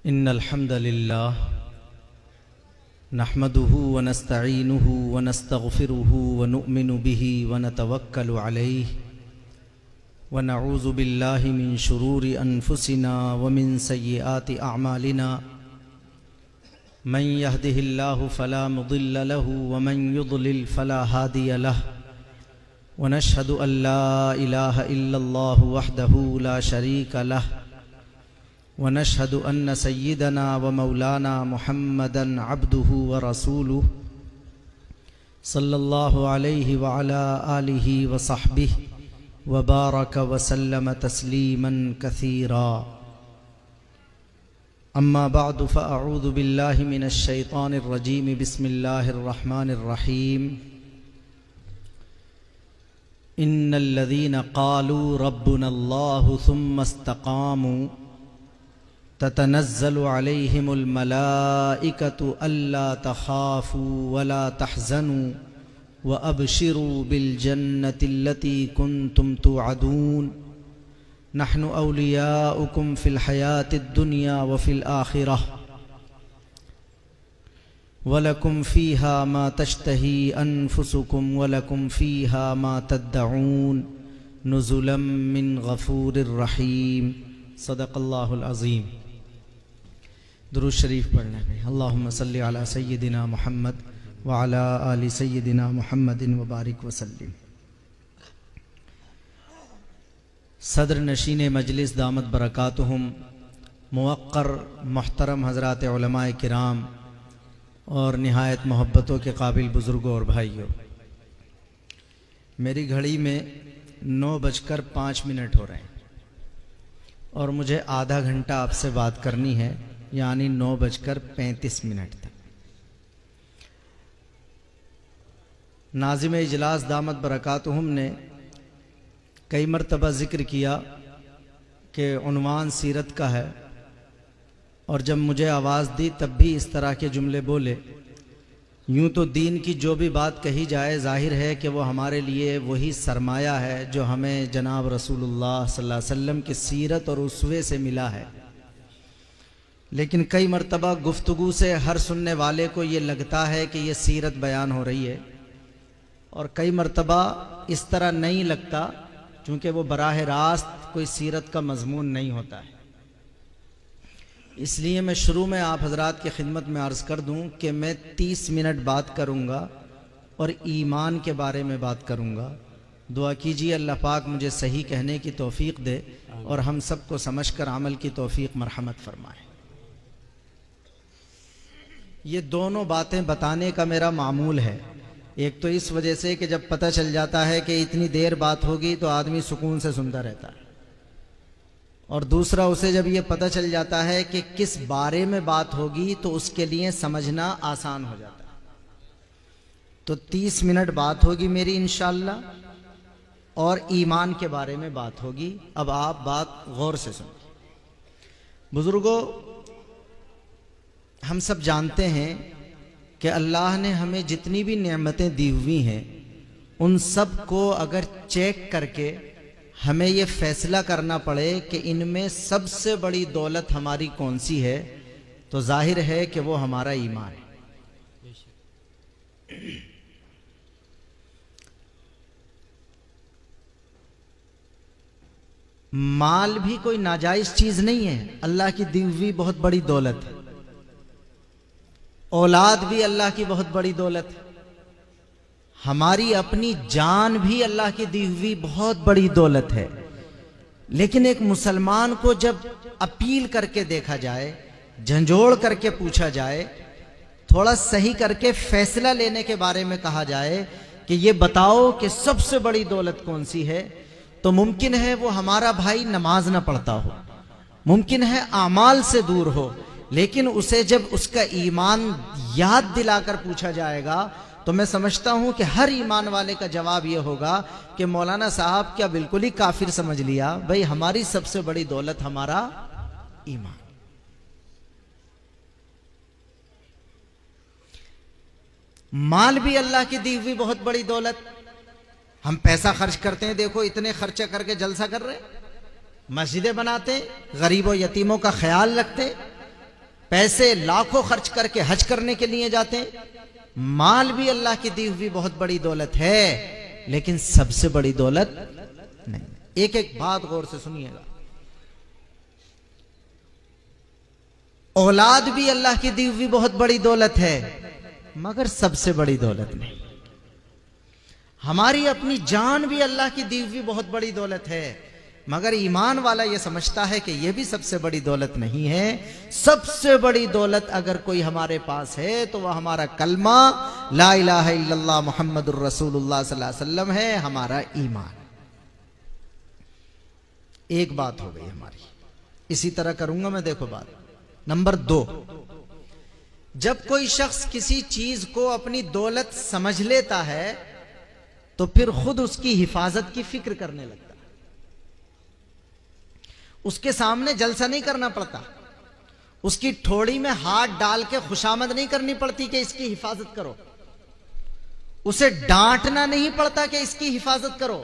इन्नल हम्दलिल्लाह नहमदुहु व नस्तईनुहु व नस्तगफिरुहु व नुअमिनु बिही व नतवक्कलु अलैहि व नऊज़ु बिल्लाहि मिन शुरूरि अनफुसिना व मिन सय्यिआति अअमालिना मन यहदिहिल्लाहु फला मुदिल्ल लहु व मन युद्लिल फला हादिय लहु व नशहदु अन ला इलाहा इल्लल्लाहु वहदहु ला शरीका लहु व नशहदु अन्न सय्यिदना व मौलाना मुहम्मदन अब्दुहु व रसूलुहु सल्लल्लाहु अलैहि व अला आलिहि व सहबिहि व बारक व सल्लम तस्लीमन कसीरा। अम्मा बअदु फ़अऊज़ु बिल्लाहि मिनश शैतानिर रजीम बिस्मिल्लाहिर रहमानिर रहीम। इन्नल लज़ीना क़ालू रब्बुनल्लाहु सुम्मा इस्तक़ामू ततनज़्ज़लु अलैहिमुल मलाइकतु अल्ला तख़ाफ़ू वला तहज़नू व अबशिरू बिल जन्नतिल्लती कुन्तुम तुअदून नहनु औलियाउकुम फ़िल हयातिद दुनिया व फ़िल आखिरह वलकुम फ़ीहा मा तश्तही अनफुसुकुम वलकुम फ़ीहा मा तद्दऊन नुज़ुलम मिन गफ़ूरिर रहीम। सदक़ल्लाहुल अज़ीम। दुरूद शरीफ पढ़ने में अल्लाहुम्मा सल्लि अला सय्यिदिना मुहम्मद व अला आलि सय्यिदिना मुहम्मदिन व बारिक वसल्लिम। सदर नशीन मजलिस दामत बरकातुहुम मुवक्कर मुहतरम हज़रात उलमाए किराम और निहायत मोहब्बतों के काबिल बुज़ुर्गों और भाइयों, मेरी घड़ी में 9:05 हो रहे हैं और मुझे आधा घंटा आपसे बात करनी है, यानी 9:35 तक। नाज़िम इजलास दामत बरकातुहुम ने कई मरतबा ज़िक्र किया कि उन्वान सीरत का है, और जब मुझे आवाज़ दी तब भी इस तरह के जुमले बोले। यूँ तो दीन की जो भी बात कही जाए जाहिर है कि वो हमारे लिए वही सरमाया है जो हमें जनाब रसूलुल्लाह सल्लल्लाहु अलैहि वसल्लम की सीरत और उसवे से मिला है, लेकिन कई मरतबा गुफ्तगू से हर सुनने वाले को ये लगता है कि ये सीरत बयान हो रही है, और कई मरतबा इस तरह नहीं लगता, क्योंकि वो बराह रास्त कोई सीरत का मजमून नहीं होता है। इसलिए मैं शुरू में आप हजरात की खिदमत में अर्ज़ कर दूं कि मैं 30 मिनट बात करूंगा और ईमान के बारे में बात करूंगा। दुआ कीजिए अल्लाह पाक मुझे सही कहने की तौफीक दे और हम सबको समझकर अमल की तौफीक मरहमत फरमाए। ये दोनों बातें बताने का मेरा मामूल है। एक तो इस वजह से कि जब पता चल जाता है कि इतनी देर बात होगी तो आदमी सुकून से सुनता रहता है, और दूसरा उसे जब ये पता चल जाता है कि किस बारे में बात होगी तो उसके लिए समझना आसान हो जाता है। तो 30 मिनट बात होगी मेरी इंशाअल्लाह, और ईमान के बारे में बात होगी। अब आप बात गौर से सुनिए। बुजुर्गों, हम सब जानते हैं कि अल्लाह ने हमें जितनी भी नेमतें दी हुई हैं उन सब को अगर चेक करके हमें ये फैसला करना पड़े कि इनमें सबसे बड़ी दौलत हमारी कौन सी है, तो जाहिर है कि वो हमारा ईमान है। माल भी कोई नाजायज चीज नहीं है, अल्लाह की दी हुई बहुत बड़ी दौलत है। औलाद भी अल्लाह की बहुत बड़ी दौलत है। हमारी अपनी जान भी अल्लाह की दी हुई बहुत बड़ी दौलत है। लेकिन एक मुसलमान को जब अपील करके देखा जाए, झंझोड़ करके पूछा जाए, थोड़ा सही करके फैसला लेने के बारे में कहा जाए कि ये बताओ कि सबसे बड़ी दौलत कौन सी है, तो मुमकिन है वो हमारा भाई नमाज ना पढ़ता हो, मुमकिन है आमाल से दूर हो, लेकिन उसे जब उसका ईमान याद दिलाकर पूछा जाएगा तो मैं समझता हूं कि हर ईमान वाले का जवाब यह होगा कि मौलाना साहब क्या बिल्कुल ही काफिर समझ लिया? भाई हमारी सबसे बड़ी दौलत हमारा ईमान। माल भी अल्लाह की दी हुई बहुत बड़ी दौलत। हम पैसा खर्च करते हैं, देखो इतने खर्चा करके जलसा कर रहे हैं, मस्जिदें बनाते, गरीबों यतीमों का ख्याल रखते, पैसे लाखों खर्च करके हज करने के लिए जाते हैं। माल भी अल्लाह की दी हुई बहुत बड़ी दौलत है, लेकिन सबसे बड़ी दौलत नहीं। एक एक बात गौर से सुनिएगा। औलाद भी अल्लाह की दी हुई बहुत बड़ी दौलत है, मगर सबसे बड़ी दौलत नहीं। हमारी अपनी जान भी अल्लाह की दी हुई बहुत बड़ी दौलत है, मगर ईमान वाला यह समझता है कि यह भी सबसे बड़ी दौलत नहीं है। सबसे बड़ी दौलत अगर कोई हमारे पास है तो वह हमारा कलमा ला इलाहा इल्लल्लाह मुहम्मदुर रसूलुल्लाह सल्लल्लाहु अलैहि वसल्लम है, हमारा ईमान। एक बात हो गई हमारी। इसी तरह करूंगा मैं, देखो बात नंबर 2। जब कोई शख्स किसी चीज को अपनी दौलत समझ लेता है तो फिर खुद उसकी हिफाजत की फिक्र करने लगता है। उसके सामने जलसा नहीं करना पड़ता, उसकी ठोड़ी में हाथ डाल के खुशामद नहीं करनी पड़ती कि इसकी हिफाजत करो, उसे डांटना नहीं पड़ता कि इसकी हिफाजत करो।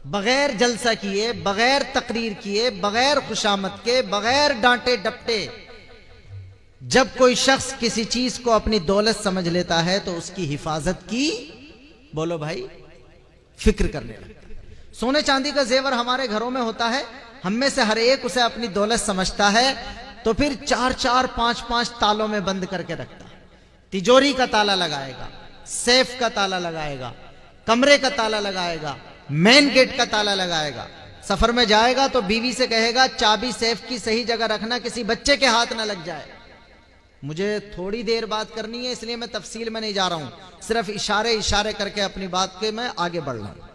बगैर जलसा किए, बगैर तकरीर किए, बगैर खुशामद के, बगैर डांटे डपटे जब कोई शख्स किसी चीज को अपनी दौलत समझ लेता है तो उसकी हिफाजत की, बोलो भाई, फिक्र करने लगता है। सोने चांदी का जेवर हमारे घरों में होता है, हम में से हर एक उसे अपनी दौलत समझता है, तो फिर 4-4, 5-5 तालों में बंद करके रखता है। तिजोरी का ताला लगाएगा, सेफ का ताला लगाएगा, कमरे का ताला लगाएगा, मेन गेट का ताला लगाएगा। सफर में जाएगा तो बीवी से कहेगा चाबी सेफ की सही जगह रखना, किसी बच्चे के हाथ ना लग जाए। मुझे थोड़ी देर बात करनी है, इसलिए मैं तफसील में नहीं जा रहा हूं, सिर्फ इशारे इशारे करके अपनी बात के मैं आगे बढ़ रहा हूं।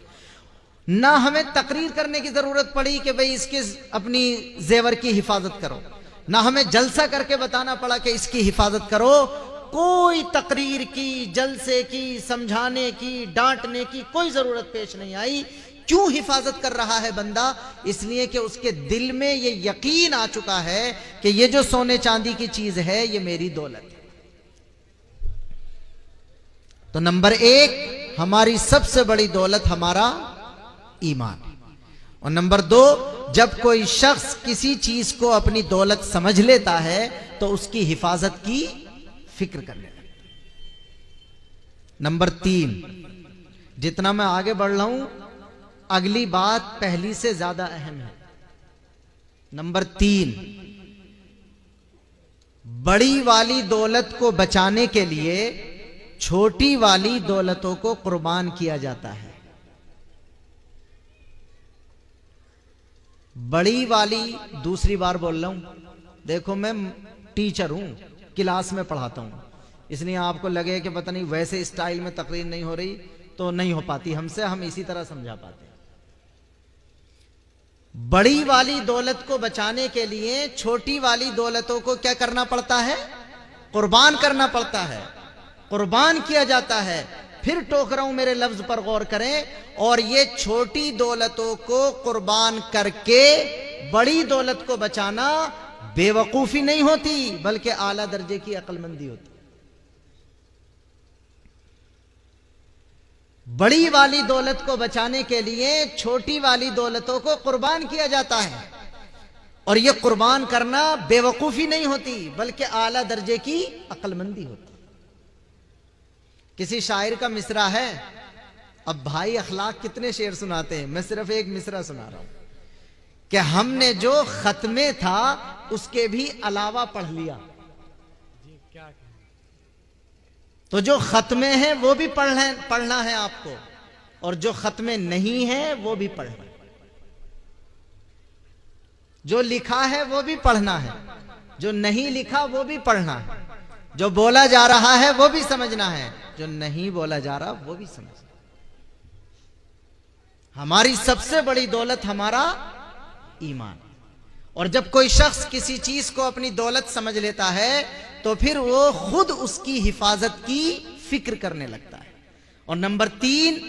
ना हमें तकरीर करने की जरूरत पड़ी कि भाई इसके अपनी जेवर की हिफाजत करो, ना हमें जलसा करके बताना पड़ा कि इसकी हिफाजत करो। कोई तकरीर की, जलसे की, समझाने की, डांटने की कोई जरूरत पेश नहीं आई। क्यों हिफाजत कर रहा है बंदा? इसलिए कि उसके दिल में ये यकीन आ चुका है कि ये जो सोने चांदी की चीज है ये मेरी दौलत है। तो नंबर 1, हमारी सबसे बड़ी दौलत हमारा ईमान। और नंबर 2, जब कोई शख्स किसी चीज को अपनी दौलत समझ लेता है तो उसकी हिफाजत की फिक्र करने लगता है। नंबर 3, जितना मैं आगे बढ़ रहा हूं अगली बात पहली से ज्यादा अहम है। नंबर 3, बड़ी वाली दौलत को बचाने के लिए छोटी वाली दौलतों को कुर्बान किया जाता है। बड़ी वाली, दूसरी बार बोल रहा हूं, देखो मैं टीचर हूं, क्लास में पढ़ाता हूं, इसलिए आपको लगे कि पता नहीं वैसे स्टाइल में तकरीर नहीं हो रही तो नहीं हो पाती हमसे, हम इसी तरह समझा पाते हैं। बड़ी वाली दौलत को बचाने के लिए छोटी वाली दौलतों को क्या करना पड़ता है? कुर्बान करना पड़ता है, कुर्बान किया जाता है। फिर टोक रहा हूं, मेरे लफ्ज पर गौर करें। और ये छोटी दौलतों को कुर्बान करके बड़ी दौलत को बचाना बेवकूफी नहीं होती, बल्कि आला दर्जे की अक्लमंदी होती। बड़ी वाली दौलत को बचाने के लिए छोटी वाली दौलतों को कुर्बान किया जाता है, और यह कुर्बान करना बेवकूफी नहीं होती, बल्कि आला दर्जे की अक्लमंदी होती। किसी शायर का मिसरा है, अब भाई अखलाक कितने शेर सुनाते हैं, मैं सिर्फ एक मिसरा सुना रहा हूं कि हमने जो खत्मे था उसके भी अलावा पढ़ लिया, तो जो खत्मे हैं वो भी पढ़ना है आपको, और जो खत्मे नहीं है वो भी पढ़ना है। जो लिखा है वो भी पढ़ना है, जो नहीं लिखा वो भी पढ़ना है, जो बोला जा रहा है वो भी समझना है, जो नहीं बोला जा रहा वो भी समझना। हमारी सबसे बड़ी दौलत हमारा ईमान। और जब कोई शख्स किसी चीज को अपनी दौलत समझ लेता है तो फिर वो खुद उसकी हिफाजत की फिक्र करने लगता है। और नंबर 3,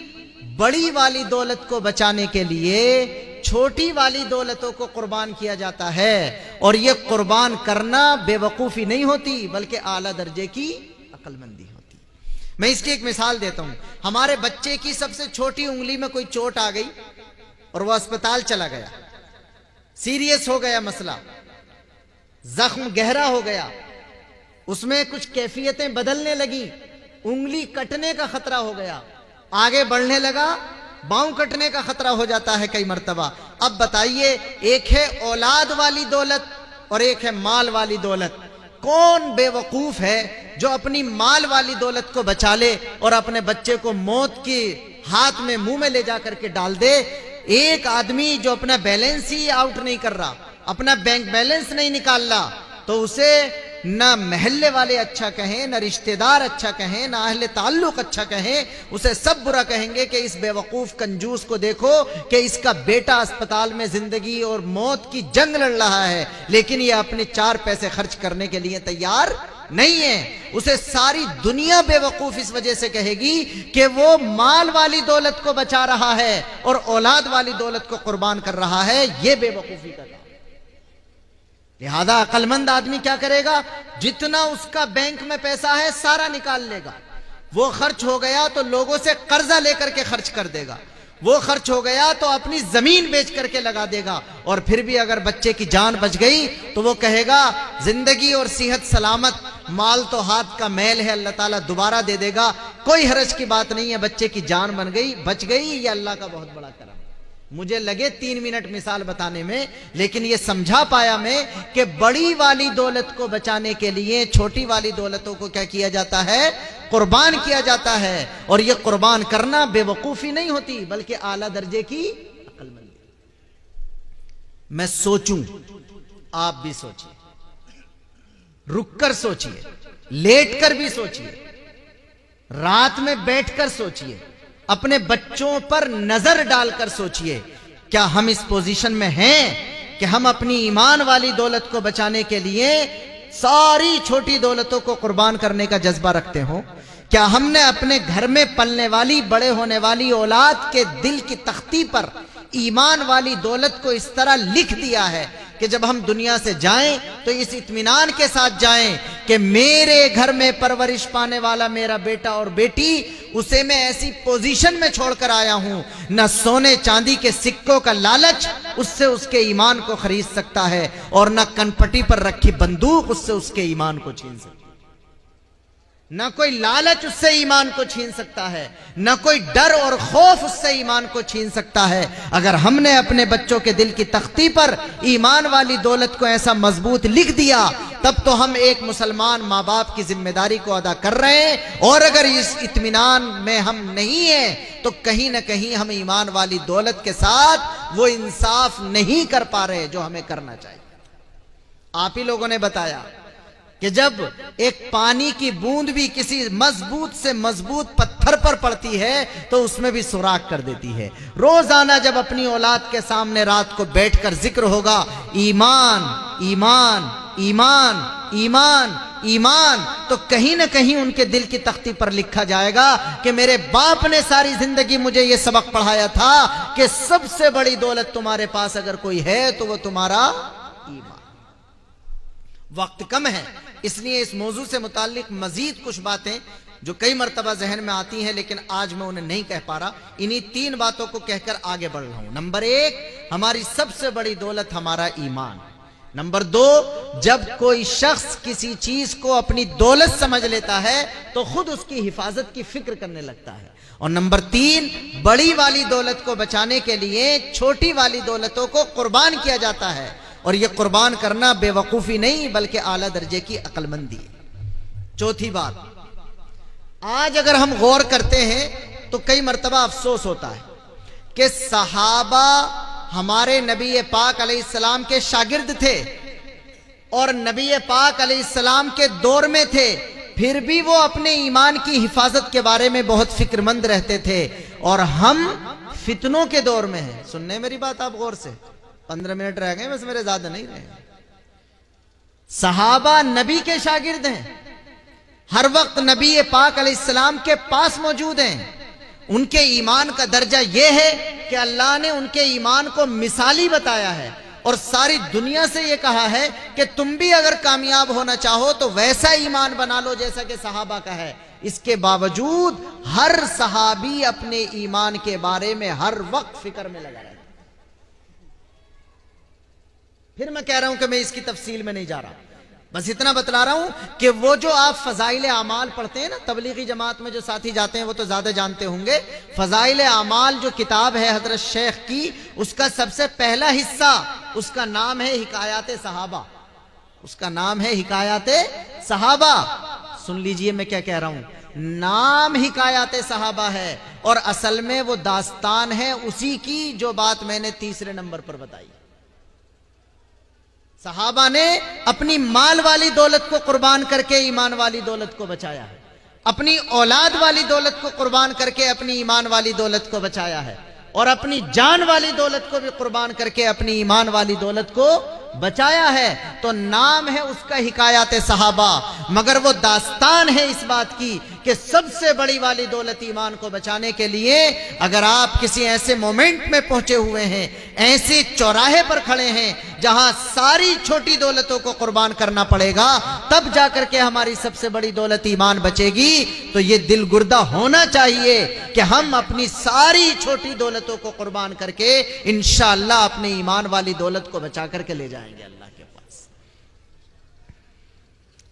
बड़ी वाली दौलत को बचाने के लिए छोटी वाली दौलतों को कुर्बान किया जाता है, और यह कुर्बान करना बेवकूफी नहीं होती, बल्कि आला दर्जे की अक्लमंदी होती। मैं इसकी एक मिसाल देता हूं। हमारे बच्चे की सबसे छोटी उंगली में कोई चोट आ गई और वह अस्पताल चला गया, सीरियस हो गया मसला, जख्म गहरा हो गया, उसमें कुछ कैफियतें बदलने लगी, उंगली कटने का खतरा हो गया, आगे बढ़ने लगा, बांव कटने का खतरा हो जाता है कई मर्तबा। अब बताइए, एक है औलाद वाली दौलत और एक है माल वाली दौलत। कौन बेवकूफ है जो अपनी माल वाली दौलत को बचा ले और अपने बच्चे को मौत की हाथ में मुंह में ले जाकर के डाल दे। एक आदमी जो अपना बैलेंस ही आउट नहीं कर रहा, अपना बैंक बैलेंस नहीं निकाल रहा, तो उसे ना महल्ले वाले अच्छा कहें, ना रिश्तेदार अच्छा कहें, ना अहले ताल्लुक अच्छा कहें, उसे सब बुरा कहेंगे कि इस बेवकूफ कंजूस को देखो कि इसका बेटा अस्पताल में जिंदगी और मौत की जंग लड़ रहा है, लेकिन ये अपने 4 पैसे खर्च करने के लिए तैयार नहीं है। उसे सारी दुनिया बेवकूफ इस वजह से कहेगी कि वो माल वाली दौलत को बचा रहा है और औलाद वाली दौलत को कुर्बान कर रहा है। ये बेवकूफी का काम। लिहाजा अक्लमंद आदमी क्या करेगा, जितना उसका बैंक में पैसा है सारा निकाल लेगा। वो खर्च हो गया तो लोगों से कर्जा लेकर के खर्च कर देगा, वो खर्च हो गया तो अपनी जमीन बेच करके लगा देगा, और फिर भी अगर बच्चे की जान बच गई तो वो कहेगा जिंदगी और सेहत सलामत, माल तो हाथ का मैल है, अल्लाह ताला दोबारा दे देगा, कोई हरज की बात नहीं है, बच्चे की जान बन गई, बच गई, ये अल्लाह का बहुत बड़ा करम। मुझे लगे 3 मिनट मिसाल बताने में, लेकिन ये समझा पाया मैं कि बड़ी वाली दौलत को बचाने के लिए छोटी वाली दौलतों को क्या किया जाता है, कुर्बान किया जाता है। और ये कुर्बान करना बेवकूफी नहीं होती, बल्कि आला दर्जे की अक्लमंदी। मैं सोचूं, आप भी सोचिए, रुककर सोचिए, लेटकर भी सोचिए, रात में बैठकर सोचिए, अपने बच्चों पर नजर डालकर सोचिए, क्या हम इस पोजीशन में हैं कि हम अपनी ईमान वाली दौलत को बचाने के लिए सारी छोटी दौलतों को कुर्बान करने का जज्बा रखते हो? क्या हमने अपने घर में पलने वाली, बड़े होने वाली औलाद के दिल की तख्ती पर ईमान वाली दौलत को इस तरह लिख दिया है कि जब हम दुनिया से जाएं तो इस इत्मीनान के साथ जाएं कि मेरे घर में परवरिश पाने वाला मेरा बेटा और बेटी, उसे मैं ऐसी पोजीशन में छोड़कर आया हूं, न सोने चांदी के सिक्कों का लालच उससे उसके ईमान को खरीद सकता है, और न कनपटी पर रखी बंदूक उससे उसके ईमान को छीन सकती है। न कोई लालच उससे ईमान को छीन सकता है, न कोई डर और खौफ उससे ईमान को छीन सकता है। अगर हमने अपने बच्चों के दिल की तख्ती पर ईमान वाली दौलत को ऐसा मजबूत लिख दिया, तब तो हम एक मुसलमान माँ बाप की जिम्मेदारी को अदा कर रहे हैं। और अगर इस इत्मीनान में हम नहीं हैं तो कहीं ना कहीं हम ईमान वाली दौलत के साथ वो इंसाफ नहीं कर पा रहे जो हमें करना चाहिए। आप ही लोगों ने बताया कि जब एक पानी की बूंद भी किसी मजबूत से मजबूत पत्थर पर पड़ती है तो उसमें भी सुराख कर देती है। रोजाना जब अपनी औलाद के सामने रात को बैठकर जिक्र होगा ईमान ईमान ईमान ईमान ईमान, तो कहीं ना कहीं उनके दिल की तख्ती पर लिखा जाएगा कि मेरे बाप ने सारी जिंदगी मुझे यह सबक पढ़ाया था कि सबसे बड़ी दौलत तुम्हारे पास अगर कोई है तो वो तुम्हारा ईमान। वक्त कम है, इसलिए इस मौजू से मुताल्लिक मजीद कुछ बातें जो कई मरतबा जहन में आती हैं, लेकिन आज मैं उन्हें नहीं कह पा रहा। इन्हीं 3 बातों को कहकर आगे बढ़ रहा हूं। नंबर 1, हमारी सबसे बड़ी दौलत हमारा ईमान। नंबर 2, जब कोई शख्स किसी चीज को अपनी दौलत समझ लेता है तो खुद उसकी हिफाजत की फिक्र करने लगता है। और नंबर 3, बड़ी वाली दौलत को बचाने के लिए छोटी वाली दौलतों को कुर्बान किया जाता है, और यह कुर्बान करना बेवकूफी नहीं बल्कि आला दर्जे की अक्लमंदी है। चौथी बात, आज अगर हम गौर करते हैं तो कई मर्तबा अफसोस होता है कि सहाबा हमारे नबी पाक अलैहिस्सलाम के शागिर्द थे और नबी पाक अलैहिस्सलाम के दौर में थे, फिर भी वो अपने ईमान की हिफाजत के बारे में बहुत फिक्रमंद रहते थे, और हम फितनों के दौर में हैं। सुनने मेरी बात आप गौर से, 15 मिनट रह गए बस, मेरे ज्यादा नहीं रहे। सहाबा नबी के शागिर्द हैं, हर वक्त नबी पाक अलैहिस्सलाम के पास मौजूद हैं। उनके ईमान का दर्जा यह है कि अल्लाह ने उनके ईमान को मिसाली बताया है और सारी दुनिया से यह कहा है कि तुम भी अगर कामयाब होना चाहो तो वैसा ईमान बना लो जैसा कि सहाबा का है। इसके बावजूद हर सहाबी अपने ईमान के बारे में हर वक्त फिक्र में लगा रहता। फिर मैं कह रहा हूं कि मैं इसकी तफसील में नहीं जा रहा, बस इतना बतला रहा हूं कि वो जो आप फजाइल आमाल पढ़ते हैं ना, तबलीगी जमात में जो साथी जाते हैं वो तो ज्यादा जानते होंगे। फजाइल आमाल जो किताब है हजरत शेख की, उसका सबसे पहला हिस्सा, उसका नाम है हिकायात सहाबा। उसका नाम है हिकायात सहाबा। सुन लीजिए मैं क्या कह रहा हूं, नाम हिकायात सहाबा है और असल में वो दास्तान है उसी की जो बात मैंने तीसरे नंबर पर बताई। सहाबा ने अपनी माल वाली दौलत को कुर्बान करके ईमान वाली दौलत को बचाया है, अपनी औलाद वाली दौलत को कुर्बान करके अपनी ईमान वाली दौलत को बचाया है, और अपनी जान वाली दौलत को भी कुर्बान करके अपनी ईमान वाली दौलत को बचाया है। तो नाम है उसका हिकायात सहाबा, मगर वो दास्तान है इस बात की कि सबसे बड़ी वाली दौलत ईमान को बचाने के लिए अगर आप किसी ऐसे मोमेंट में पहुंचे हुए हैं, ऐसे चौराहे पर खड़े हैं जहां सारी छोटी दौलतों को कुर्बान करना पड़ेगा, तब जाकर के हमारी सबसे बड़ी दौलत ईमान बचेगी। तो ये दिल गुर्दा होना चाहिए कि हम अपनी सारी छोटी दौलतों को कुर्बान करके इंशाअल्लाह अपने ईमान वाली दौलत को बचा करके ले जाएंगे अल्लाह के पास।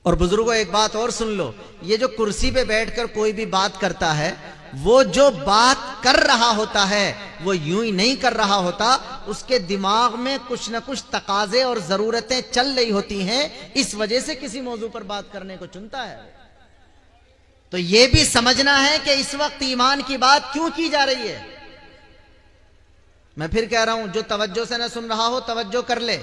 और बुजुर्गों एक बात और सुन लो, ये जो कुर्सी पे बैठकर कोई भी बात करता है, वो जो बात कर रहा होता है वो यूं ही नहीं कर रहा होता, उसके दिमाग में कुछ ना कुछ तकाजे और जरूरतें चल रही होती हैं, इस वजह से किसी मौजू पर बात करने को चुनता है। तो ये भी समझना है कि इस वक्त ईमान की बात क्यों की जा रही है। मैं फिर कह रहा हूं, जो तवज्जो से न सुन रहा हो तवज्जो कर ले।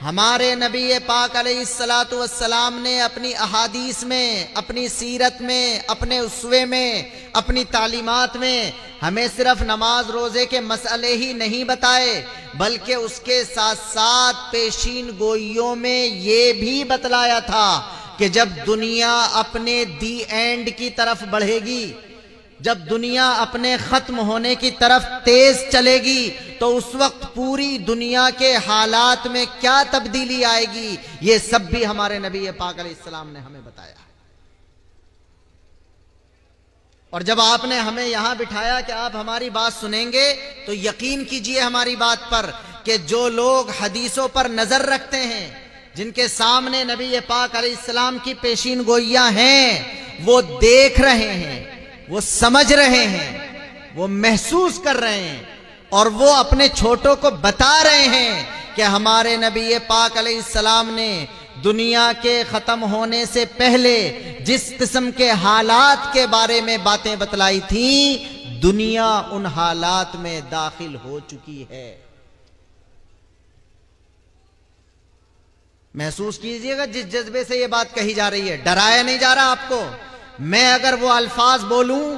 हमारे नबी पाक अलैहिस्सलातु वस्सलाम ने अपनी अहादीस में, अपनी सीरत में, अपने उसवे में, अपनी तालीमात में हमें सिर्फ नमाज रोजे के मसले ही नहीं बताए, बल्कि उसके साथ साथ पेशीन गोइयों में ये भी बतलाया था कि जब दुनिया अपने दी एंड की तरफ बढ़ेगी, जब दुनिया अपने खत्म होने की तरफ तेज चलेगी, तो उस वक्त पूरी दुनिया के हालात में क्या तब्दीली आएगी, ये सब भी हमारे नबी पाक अलैहिस्सलाम ने हमें बताया। और जब आपने हमें यहां बिठाया कि आप हमारी बात सुनेंगे, तो यकीन कीजिए हमारी बात पर कि जो लोग हदीसों पर नजर रखते हैं, जिनके सामने नबी पाक अलैहिस्सलाम की पेशीन गोइयां हैं, वो देख रहे हैं, वो समझ रहे हैं, वो महसूस कर रहे हैं, और वो अपने छोटों को बता रहे हैं कि हमारे नबी पाक अलैहिस्सलाम ने दुनिया के खत्म होने से पहले जिस किस्म के हालात के बारे में बातें बतलाई थी, दुनिया उन हालात में दाखिल हो चुकी है। महसूस कीजिएगा जिस जज्बे से यह बात कही जा रही है, डराया नहीं जा रहा आपको। मैं अगर वो अल्फाज बोलूं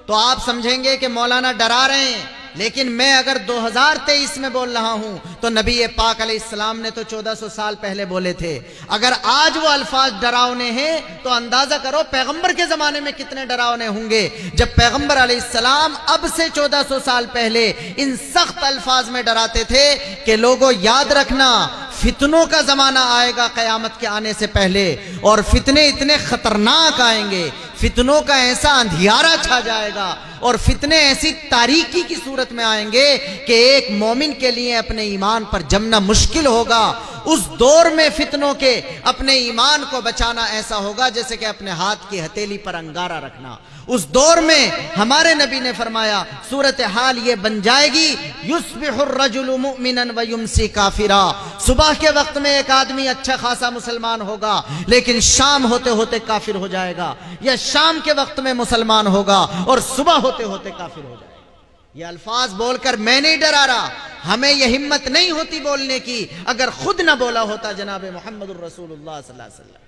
तो आप समझेंगे कि मौलाना डरा रहे हैं, लेकिन मैं अगर 2023 में बोल रहा हूं तो नबी पाक अलैहिस्सलाम ने तो 1400 साल पहले बोले थे। अगर आज वो अल्फाज डरावने हैं तो अंदाजा करो पैगंबर के जमाने में कितने डरावने होंगे, जब पैगंबर अलैहिस्सलाम अब से 1400 साल पहले इन सख्त अल्फाज में डराते थे कि लोगों याद रखना, फितनों का जमाना आएगा कयामत के आने से पहले, और फितने इतने खतरनाक आएंगे, फितनों का ऐसा अंधियारा छा जाएगा, और फितने ऐसी तारीकी की सूरत में आएंगे कि एक मोमिन के लिए अपने ईमान पर जमना मुश्किल होगा। उस दौर में फितनों के अपने ईमान को बचाना ऐसा होगा जैसे कि अपने हाथ की हथेली पर अंगारा रखना। उस दौर में हमारे नबी ने फरमाया सूरत हाल ये बन जाएगी, युस्बिहुर रजुलु मुमिनन व युमसी काफिरा। सुबह के वक्त में एक आदमी अच्छा खासा मुसलमान होगा, लेकिन शाम होते होते काफिर हो जाएगा, या शाम के वक्त में मुसलमान होगा और सुबह होते होते काफिर हो जाएगा। ये अल्फाज बोलकर मैं नहीं डरा रहा, हमें यह हिम्मत नहीं होती बोलने की अगर खुद ना बोला होता जनाब मोहम्मद रसूलुल्लाह सल्लल्लाहु अलैहि वसल्लम।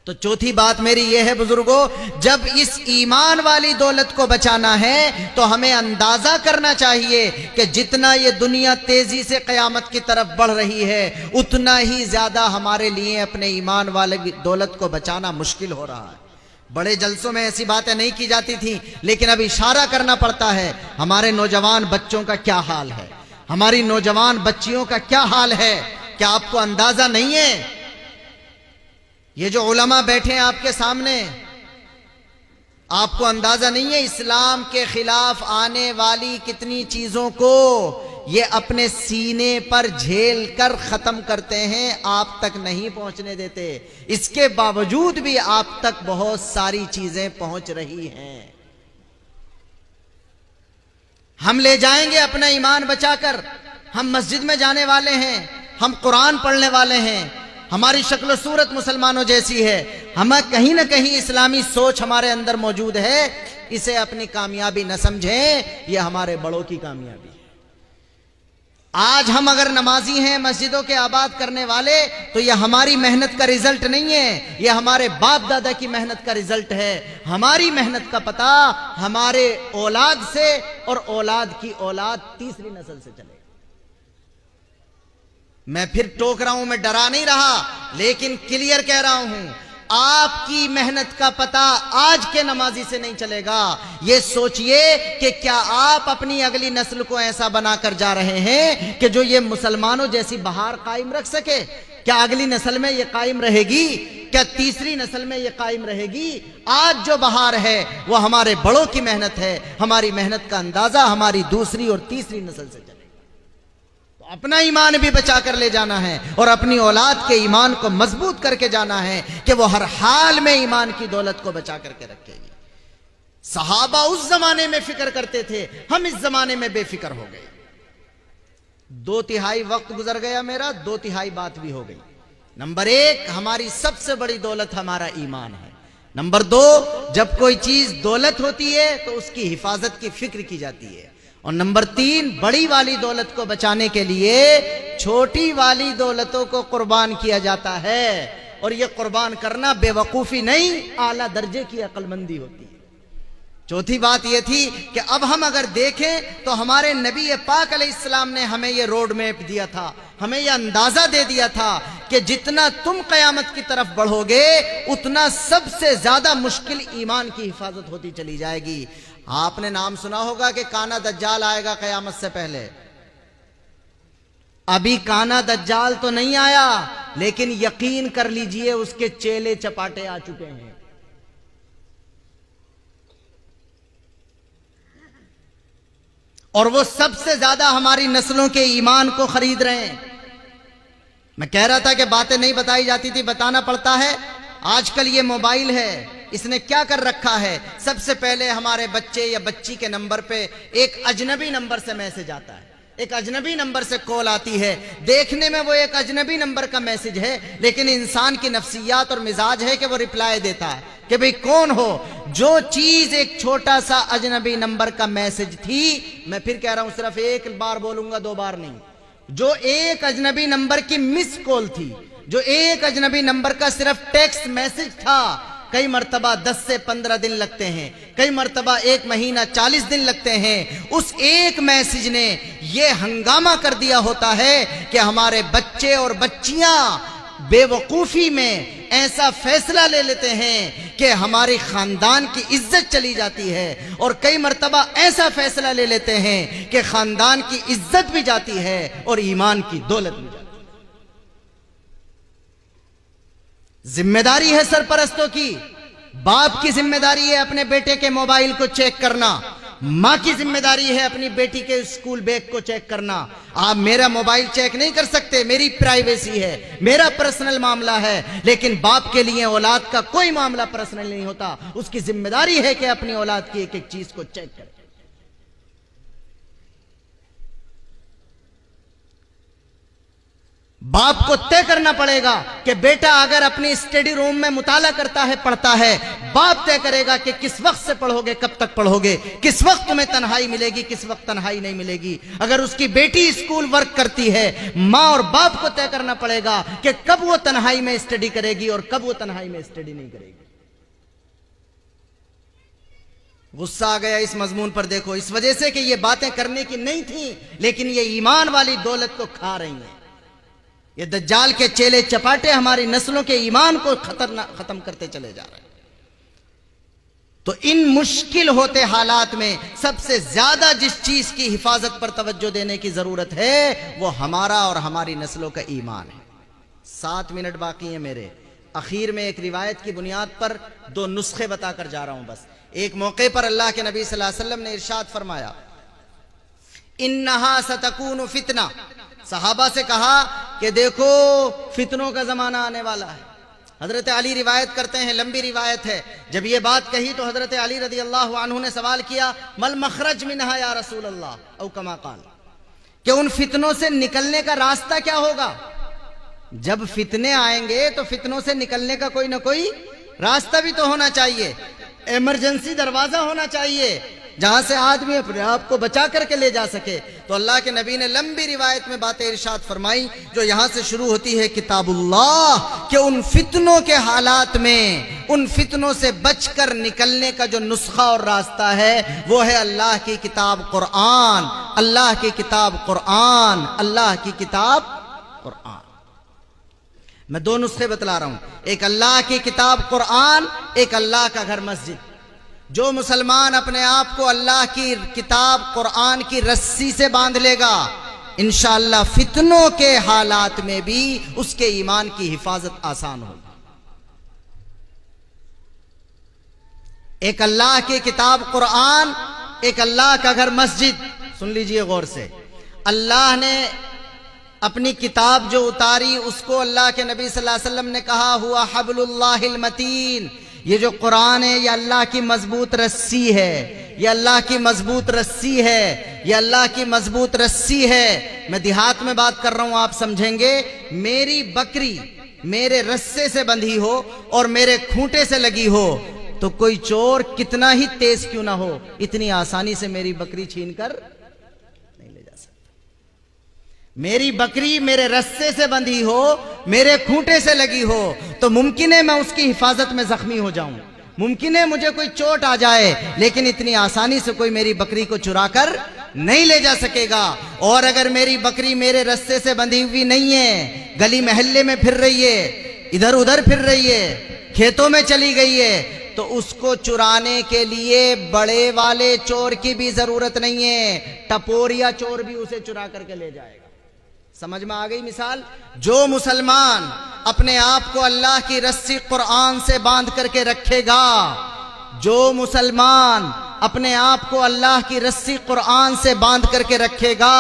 तो चौथी बात मेरी यह है बुजुर्गों, जब इस ईमान वाली दौलत को बचाना है तो हमें अंदाजा करना चाहिए कि जितना ये दुनिया तेजी से कयामत की तरफ बढ़ रही है, उतना ही ज्यादा हमारे लिए अपने ईमान वाले दौलत को बचाना मुश्किल हो रहा है। बड़े जलसों में ऐसी बातें नहीं की जाती थी, लेकिन अब इशारा करना पड़ता है। हमारे नौजवान बच्चों का क्या हाल है, हमारी नौजवान बच्चियों का क्या हाल है, क्या आपको अंदाजा नहीं है? ये जो उलमा बैठे हैं आपके सामने, आपको अंदाजा नहीं है इस्लाम के खिलाफ आने वाली कितनी चीजों को ये अपने सीने पर झेल कर खत्म करते हैं, आप तक नहीं पहुंचने देते। इसके बावजूद भी आप तक बहुत सारी चीजें पहुंच रही हैं। हम ले जाएंगे अपना ईमान बचाकर, हम मस्जिद में जाने वाले हैं, हम कुरान पढ़ने वाले हैं, हमारी शक्ल सूरत मुसलमानों जैसी है, हमें कहीं ना कहीं इस्लामी सोच हमारे अंदर मौजूद है। इसे अपनी कामयाबी न समझें, यह हमारे बड़ों की कामयाबी है। आज हम अगर नमाजी हैं, मस्जिदों के आबाद करने वाले, तो यह हमारी मेहनत का रिजल्ट नहीं है, यह हमारे बाप दादा की मेहनत का रिजल्ट है। हमारी मेहनत का पता हमारे औलाद से और औलाद की औलाद तीसरी नस्ल से चलेगा। मैं फिर टोक रहा हूं, मैं डरा नहीं रहा, लेकिन क्लियर कह रहा हूं, आपकी मेहनत का पता आज के नमाजी से नहीं चलेगा। यह सोचिए कि क्या आप अपनी अगली नस्ल को ऐसा बनाकर जा रहे हैं कि जो ये मुसलमानों जैसी बहार कायम रख सके? क्या अगली नस्ल में यह कायम रहेगी? क्या तीसरी नस्ल में यह कायम रहेगी? आज जो बहार है वह हमारे बड़ों की मेहनत है। हमारी मेहनत का अंदाजा हमारी दूसरी और तीसरी नस्ल से चलेगा। अपना ईमान भी बचा कर ले जाना है और अपनी औलाद के ईमान को मजबूत करके जाना है कि वो हर हाल में ईमान की दौलत को बचा करके रखेगी। सहाबा उस जमाने में फिक्र करते थे, हम इस जमाने में बेफिक्र हो गए। 2/3 वक्त गुजर गया मेरा, 2/3 बात भी हो गई। नंबर 1, हमारी सबसे बड़ी दौलत हमारा ईमान है। नंबर 2, जब कोई चीज दौलत होती है तो उसकी हिफाजत की फिक्र की जाती है। और नंबर 3, बड़ी वाली दौलत को बचाने के लिए छोटी वाली दौलतों को कुर्बान किया जाता है। और यह कुर्बान करना बेवकूफी नहीं, आला दर्जे की अक्लमंदी होती है। चौथी बात यह थी कि अब हम अगर देखें तो हमारे नबी पाक अलैहिस्सलाम ने हमें यह रोड मैप दिया था, हमें यह अंदाजा दे दिया था कि जितना तुम कयामत की तरफ बढ़ोगे उतना सबसे ज्यादा मुश्किल ईमान की हिफाजत होती चली जाएगी। आपने नाम सुना होगा कि काना दज्जाल आएगा कयामत से पहले। अभी काना दज्जाल तो नहीं आया, लेकिन यकीन कर लीजिए उसके चेले चपाटे आ चुके हैं। और वो सबसे ज्यादा हमारी नस्लों के ईमान को खरीद रहे हैं। मैं कह रहा था कि बातें नहीं बताई जाती थी, बताना पड़ता है। आजकल ये मोबाइल है, इसने क्या कर रखा है, सबसे पहले हमारे बच्चे या बच्ची के नंबर पे एक अजनबी नंबर से मैसेज आता है, एक अजनबी नंबर से कॉल आती है। देखने में वो एक अजनबी नंबर का मैसेज है, लेकिन इंसान की नफ्सियात और मिजाज है कि वो रिप्लाई देता है कि भाई कौन हो। जो चीज एक छोटा सा अजनबी नंबर का मैसेज थी, मैं फिर कह रहा हूं, सिर्फ एक बार बोलूंगा, 2 बार नहीं, जो एक अजनबी नंबर की मिस कॉल थी, जो एक अजनबी नंबर का सिर्फ टेक्स्ट मैसेज था, कई मर्तबा 10 से 15 दिन लगते हैं, कई मर्तबा 1 महीना 40 दिन लगते हैं। उस एक मैसेज ने यह हंगामा कर दिया होता है कि हमारे बच्चे और बच्चियां बेवकूफी में ऐसा फैसला ले लेते हैं कि हमारी खानदान की इज्जत चली जाती है, और कई मर्तबा ऐसा फैसला ले लेते हैं कि खानदान की इज्जत भी जाती है और ईमान की दौलत भी जाती है। जिम्मेदारी है सरपरस्तों की, बाप की जिम्मेदारी है अपने बेटे के मोबाइल को चेक करना, मां की जिम्मेदारी है अपनी बेटी के स्कूल बैग को चेक करना। आप मेरा मोबाइल चेक नहीं कर सकते, मेरी प्राइवेसी है, मेरा पर्सनल मामला है, लेकिन बाप के लिए औलाद का कोई मामला पर्सनल नहीं होता। उसकी जिम्मेदारी है कि अपनी औलाद की एक एक चीज को चेक करे। बाप को तय करना पड़ेगा कि बेटा अगर अपनी स्टडी रूम में मुताला करता है, पढ़ता है, बाप तय करेगा कि किस वक्त से पढ़ोगे, कब तक पढ़ोगे, किस वक्त तुम्हें तन्हाई मिलेगी, किस वक्त तन्हाई नहीं मिलेगी। अगर उसकी बेटी स्कूल वर्क करती है, माँ और बाप को तय करना पड़ेगा कि कब वो तन्हाई में स्टडी करेगी और कब वो तन्हाई में स्टडी नहीं करेगी। गुस्सा आ गया इस मजमून पर, देखो, इस वजह से कि ये बातें करने की नहीं थी, लेकिन ये ईमान वाली दौलत को खा रही हैं। ये दज्जाल के चेले चपाटे हमारी नस्लों के ईमान को खत्म करते चले जा रहे हैं। तो इन मुश्किल होते हालात में सबसे ज्यादा जिस चीज की हिफाजत पर तवज्जो देने की जरूरत है वो हमारा और हमारी नस्लों का ईमान है। 7 मिनट बाकी है मेरे। आखिर में एक रिवायत की बुनियाद पर 2 नुस्खे बताकर जा रहा हूं। बस एक मौके पर अल्लाह के नबी सल्लल्लाहु अलैहि वसल्लम ने इरशाद फरमाया, इन्नहा सतकूनु फितना। सहाबा से कहा कि देखो फितनों का जमाना आने वाला है। हजरत अली रिवायत करते हैं, लंबी रिवायत है, जब ये बात कही तो हजरत अली रदी अल्लाह अन्हु ने सवाल किया, मल मखरज मिनहा या रसूल अल्लाह, औ कमा काल, कि उन फितनों से निकलने का रास्ता क्या होगा? जब फितने आएंगे तो फितनों से निकलने का कोई ना कोई रास्ता भी तो होना चाहिए, इमरजेंसी दरवाजा होना चाहिए जहां से आदमी अपने आप को बचा करके ले जा सके। तो अल्लाह के नबी ने लंबी रिवायत में बातें इरशाद फरमाई जो यहां से शुरू होती है किताबुल्लाह, कि उन फितनों के हालात में, उन फितनों से बचकर निकलने का जो नुस्खा और रास्ता है वो है अल्लाह की किताब कुरान, अल्लाह की किताब कुरान, अल्लाह की किताब कुरान। मैं दो नुस्खे बतला रहा हूं, एक अल्लाह की किताब कुरान, एक अल्लाह का घर मस्जिद। जो मुसलमान अपने आप को अल्लाह की किताब कुरान की रस्सी से बांध लेगा, इंशाअल्लाह फितनों के हालात में भी उसके ईमान की हिफाजत आसान होगी। एक अल्लाह की किताब कुरान, एक अल्लाह का घर मस्जिद। सुन लीजिए गौर से, अल्लाह ने अपनी किताब जो उतारी उसको अल्लाह के नबी सल्लल्लाहु अलैहि वसल्लम ने कहा हुआ हब्लुल्लाहिल मतीन। ये जो कुरान है ये अल्लाह की मजबूत रस्सी है, ये अल्लाह की मजबूत रस्सी है, ये अल्लाह की मजबूत रस्सी है। मैं देहात में बात कर रहा हूं, आप समझेंगे। मेरी बकरी मेरे रस्से से बंधी हो और मेरे खूंटे से लगी हो तो कोई चोर कितना ही तेज क्यों ना हो, इतनी आसानी से मेरी बकरी छीनकर नहीं ले जा सकता। मेरी बकरी मेरे रस्से से बंधी हो, मेरे खूंटे से लगी हो तो मुमकिन है मैं उसकी हिफाजत में जख्मी हो जाऊं, मुमकिन है मुझे कोई चोट आ जाए, लेकिन इतनी आसानी से कोई मेरी बकरी को चुरा कर नहीं ले जा सकेगा। और अगर मेरी बकरी मेरे रस्से से बंधी हुई नहीं है, गली मोहल्ले में फिर रही है, इधर उधर फिर रही है, खेतों में चली गई है, तो उसको चुराने के लिए बड़े वाले चोर की भी जरूरत नहीं है, टपोरिया चोर भी उसे चुरा करके ले जाएगा। समझ में आ गई मिसाल? जो मुसलमान अपने आप को अल्लाह की रस्सी कुरान से बांध करके रखेगा, जो मुसलमान अपने आप को अल्लाह की रस्सी कुरान से बांध करके रखेगा,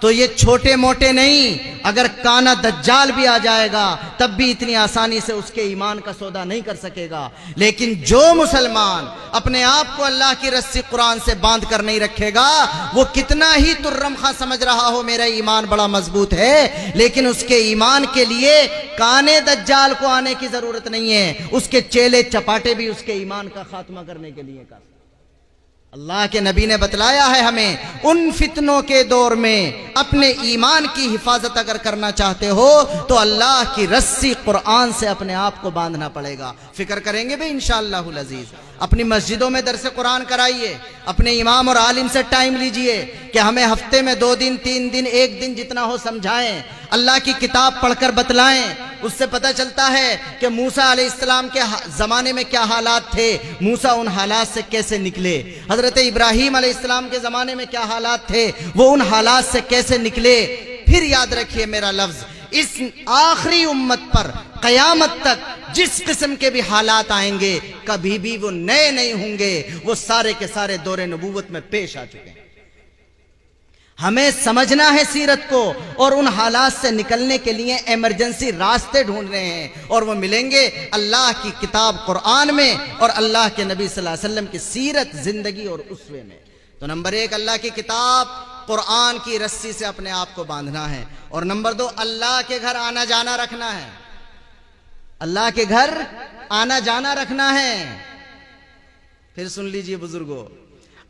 तो ये छोटे मोटे नहीं, अगर काना दज्जाल भी आ जाएगा तब भी इतनी आसानी से उसके ईमान का सौदा नहीं कर सकेगा। लेकिन जो मुसलमान अपने आप को अल्लाह की रस्सी कुरान से बांध कर नहीं रखेगा, वो कितना ही तुर्रम खां समझ रहा हो मेरा ईमान बड़ा मजबूत है, लेकिन उसके ईमान के लिए काने दज्जाल को आने की जरूरत नहीं है, उसके चेले चपाटे भी उसके ईमान का खात्मा करने के लिए काफी। अल्लाह के नबी ने बतलाया है हमें, उन फितनों के दौर में अपने ईमान की हिफाजत अगर करना चाहते हो तो अल्लाह की रस्सी कुरान से अपने आप को बांधना पड़ेगा। फिक्र करेंगे भाई इंशाअल्लाहुल अजीज। अपनी मस्जिदों में दरसे कुरान कराइए, अपने इमाम और आलिम से टाइम लीजिए कि हमें हफ्ते में 2 दिन 3 दिन 1 दिन जितना हो समझाएं, अल्लाह की किताब पढ़कर बतलाएं। उससे पता चलता है कि मूसा अलैहिस्सलाम के जमाने में क्या हालात थे, मूसा उन हालात से कैसे निकले, हजरत इब्राहीम अलैहिस्सलाम के जमाने में क्या हालात थे, वो उन हालात से कैसे निकले। फिर याद रखिए मेरा लफ्ज, इस आखिरी उम्मत पर कयामत तक जिस किस्म के भी हालात आएंगे कभी भी वो नए नहीं होंगे, वो सारे के सारे दौरे नबूवत में पेश आ चुके हैं। हमें समझना है सीरत को और उन हालात से निकलने के लिए इमरजेंसी रास्ते ढूंढ रहे हैं और वो मिलेंगे अल्लाह की किताब कुरान में और अल्लाह के नबी सल्लल्लाहु अलैहि वसल्लम की सीरत, जिंदगी और उसवे में। तो नंबर 1 अल्लाह की किताब कुरान की रस्सी से अपने आप को बांधना है, और नंबर 2 अल्लाह के घर आना जाना रखना है, अल्लाह के घर आना जाना रखना है। फिर सुन लीजिए बुजुर्गों,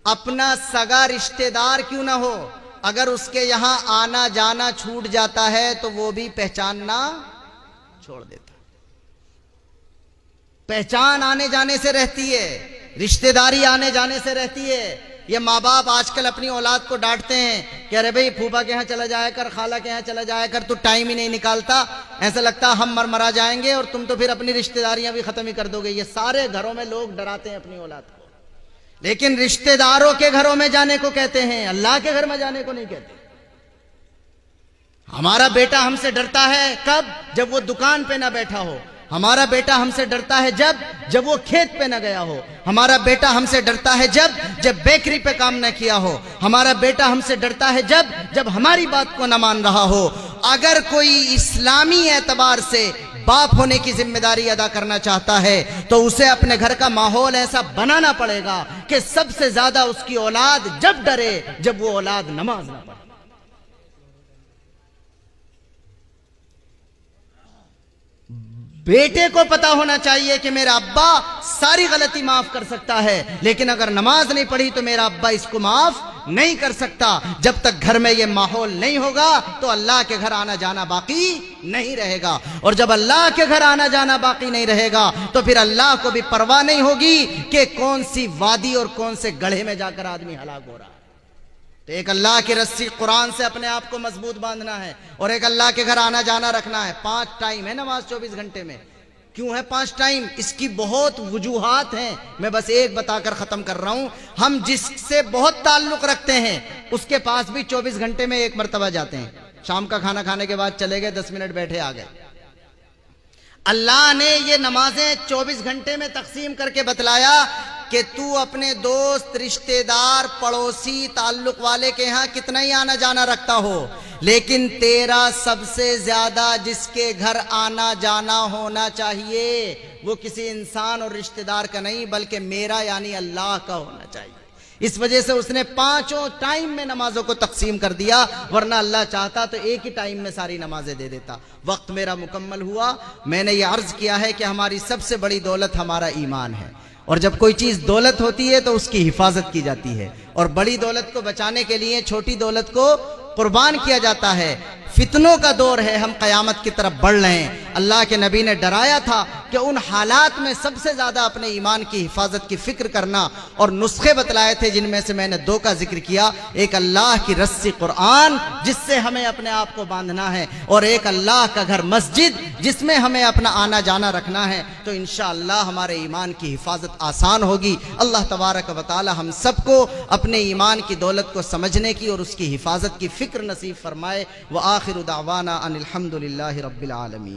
अपना सगा रिश्तेदार क्यों ना हो, अगर उसके यहां आना जाना छूट जाता है तो वो भी पहचानना छोड़ देता। पहचान आने जाने से रहती है, रिश्तेदारी आने जाने से रहती है। ये माँ बाप आजकल अपनी औलाद को डांटते हैं कि अरे भाई फूफा के यहाँ चला जाया कर, खाला के यहाँ चला जाया कर, तू टाइम ही नहीं निकालता, ऐसा लगता हम मरा जाएंगे और तुम तो फिर अपनी रिश्तेदारियां भी खत्म ही कर दोगे। ये सारे घरों में लोग डराते हैं अपनी औलाद को, लेकिन रिश्तेदारों के घरों में जाने को कहते हैं, अल्लाह के घर में जाने को नहीं कहते। हमारा बेटा हमसे डरता है कब? जब वो दुकान पे ना बैठा हो, हमारा बेटा हमसे डरता है जब वो खेत पे न गया हो। हमारा बेटा हमसे डरता है जब बेकरी पे काम न किया हो। हमारा बेटा हमसे डरता है जब हमारी बात को न मान रहा हो। अगर कोई इस्लामी एतबार से बाप होने की जिम्मेदारी अदा करना चाहता है तो उसे अपने घर का माहौल ऐसा बनाना पड़ेगा कि सबसे ज्यादा उसकी औलाद जब डरे जब वो औलाद नमाज ना पढ़े। बेटे को पता होना चाहिए कि मेरा अब्बा सारी गलती माफ कर सकता है, लेकिन अगर नमाज नहीं पढ़ी तो मेरा अब्बा इसको माफ नहीं कर सकता। जब तक घर में ये माहौल नहीं होगा तो अल्लाह के घर आना जाना बाकी नहीं रहेगा, और जब अल्लाह के घर आना जाना बाकी नहीं रहेगा तो फिर अल्लाह को भी परवाह नहीं होगी कि कौन सी वादी और कौन से गड्ढे में जाकर आदमी हलाक हो रहा है। तो एक अल्लाह की रस्सी कुरान से अपने आप को मजबूत बांधना है, और एक अल्लाह के घर आना जाना रखना है। 5 टाइम है नमाज 24 घंटे में। क्यों है 5 टाइम? इसकी बहुत वजूहात हैं, मैं बस एक बताकर खत्म कर रहा हूं। हम जिससे बहुत ताल्लुक रखते हैं उसके पास भी 24 घंटे में एक मरतबा जाते हैं। शाम का खाना खाने के बाद चले गए, 10 मिनट बैठे आ गए। अल्लाह ने ये नमाजें 24 घंटे में तकसीम करके बतलाया कि तू अपने दोस्त, रिश्तेदार, पड़ोसी, ताल्लुक वाले के यहाँ कितना ही आना जाना रखता हो, लेकिन तेरा सबसे ज्यादा जिसके घर आना जाना होना चाहिए वो किसी इंसान और रिश्तेदार का नहीं बल्कि मेरा यानी अल्लाह का होना चाहिए। इस वजह से उसने 5 टाइम में नमाजों को तकसीम कर दिया, वरना अल्लाह चाहता तो एक ही टाइम में सारी नमाजें दे देता। वक्त मेरा मुकम्मल हुआ। मैंने ये अर्ज किया है कि हमारी सबसे बड़ी दौलत हमारा ईमान है, और जब कोई चीज दौलत होती है तो उसकी हिफाजत की जाती है, और बड़ी दौलत को बचाने के लिए छोटी दौलत को कुर्बान किया जाता है। फितनों का दौर है, हम कयामत की तरफ बढ़ रहे हैं। अल्लाह के नबी ने डराया था कि उन हालात में सबसे ज्यादा अपने ईमान की हिफाजत की फिक्र करना, और नुस्खे बतलाए थे जिनमें से मैंने 2 का जिक्र किया। एक अल्लाह की रस्सी कुरान जिससे हमें अपने आप को बांधना है, और एक अल्लाह का घर मस्जिद जिसमें हमें अपना आना जाना रखना है। तो इंशाअल्लाह हमारे ईमान की हिफाजत आसान होगी। अल्लाह तबारक व तआला हम सबको अपने ईमान की दौलत को समझने की और उसकी हिफाजत की फिक्र नसीब फरमाए। व आखिरु दावाना अनिल हम्दुलिल्लाहि रब्बिल आलमीन।